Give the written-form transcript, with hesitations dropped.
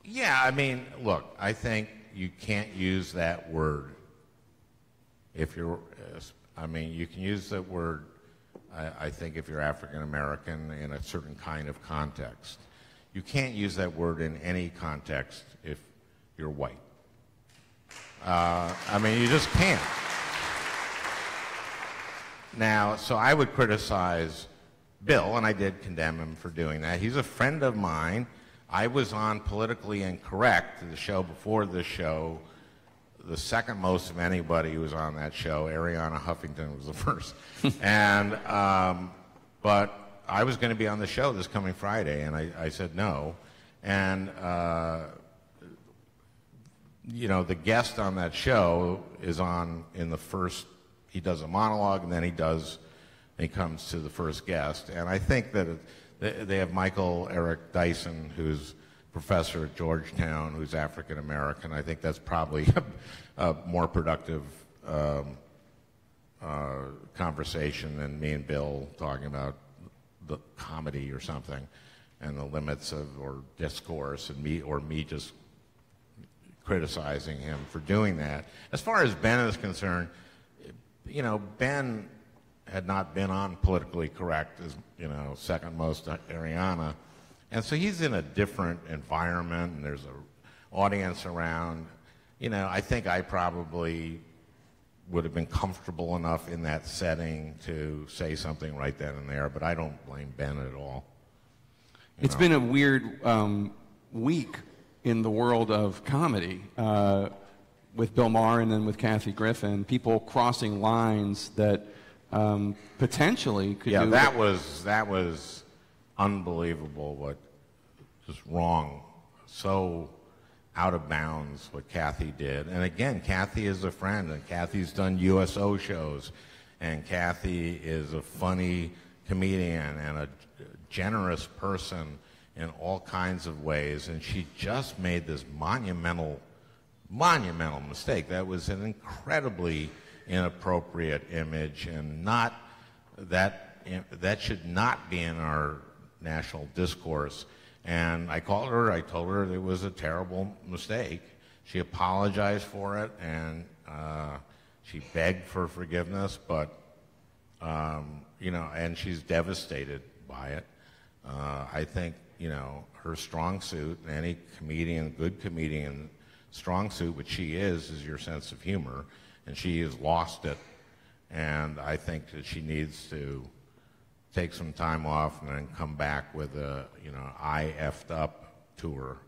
Yeah, I mean, look, I think you can't use that word if you're, I mean, you can use that word, I think, if you're African American in a certain kind of context. You can't use that word in any context if you're white. I mean, you just can't. Now, so I would criticize Bill, and I did condemn him for doing that. He's a friend of mine. I was on Politically Incorrect, the show before this show, the second most of anybody who was on that show. Ariana Huffington was the first. And, but I was going to be on the show this coming Friday, and I said no. And, you know, the guest on that show is on in the first, he does a monologue, and then he comes to the first guest. And I think that they have Michael Eric Dyson, who's professor at Georgetown, who's African American. I think that's probably a more productive conversation than me and Bill talking about the comedy or something and the limits of or discourse, and me just criticizing him for doing that. As far as Ben is concerned, you know, Ben had not been on Politically Correct, as you know, second most to Ariana, and so he's in a different environment, and there's an audience around. You know, I think I probably would have been comfortable enough in that setting to say something right then and there, but I don't blame Ben at all. It's been a weird week in the world of comedy with Bill Maher and then with Kathy Griffin, people crossing lines that potentially could do... that was unbelievable, what just wrong, so out of bounds what Kathy did. And again, Kathy is a friend, and Kathy's done USO shows, and Kathy is a funny comedian and a generous person in all kinds of ways, and she just made this monumental mistake. That was an incredibly inappropriate image, and not that should not be in our national discourse. And I told her it was a terrible mistake. She apologized for it, and she begged for forgiveness, but you know, and she's devastated by it. I think, you know, her strong suit, any comedian, good comedian, strong suit, which she is your sense of humor, and she has lost it. And I think that she needs to take some time off and then come back with a, you know, I effed up tour.